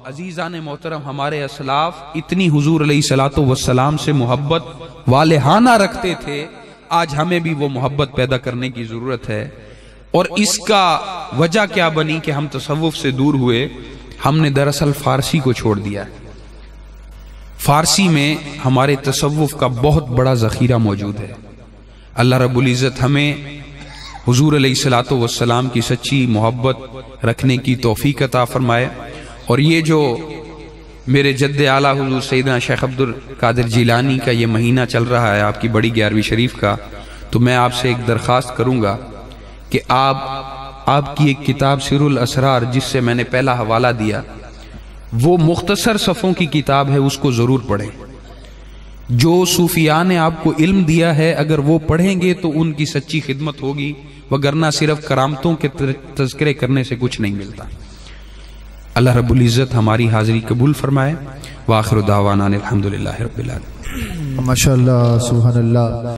E: عزیزان محترم، ہمارے اسلاف اتنی حضور علیہ السلام سے محبت والہانہ رکھتے تھے. آج ہمیں بھی وہ محبت پیدا کرنے کی ضرورت ہے. اور اس کا وجہ کیا بنی کہ ہم تصوف سے دور ہوئے؟ ہم نے دراصل فارسی کو چھوڑ دیا. فارسی میں ہمارے تصوف کا بہت بڑا ذخیرہ موجود ہے. اللہ رب العزت ہمیں حضور علیہ السلام کی سچی محبت رکھنے کی توفیق عطا فرمائے. اور یہ جو میرے جد اعلیٰ حضور سیدنا شیخ عبد القادر جیلانی کا یہ مہینہ چل رہا ہے آپ کی بڑی 11ویں شریف کا، تو میں آپ سے ایک درخواست کروں گا کہ آپ کی ایک کتاب سر الاسرار جس سے میں نے پہلا حوالہ دیا، وہ مختصر صفحوں کی کتاب ہے، اس کو ضرور پڑھیں. جو صوفیاء نے آپ کو علم دیا ہے اگر وہ پڑھیں گے تو ان کی سچی خدمت ہوگی، وگرنہ صرف کرامتوں کے تذکرے کرنے سے کچھ نہیں ملتا. اللہ رب العزت ہماری حاضری قبول فرمائے. وآخر دعوانا الحمدللہ رب العالمین.
A: ماشاءاللہ، سبحان اللہ.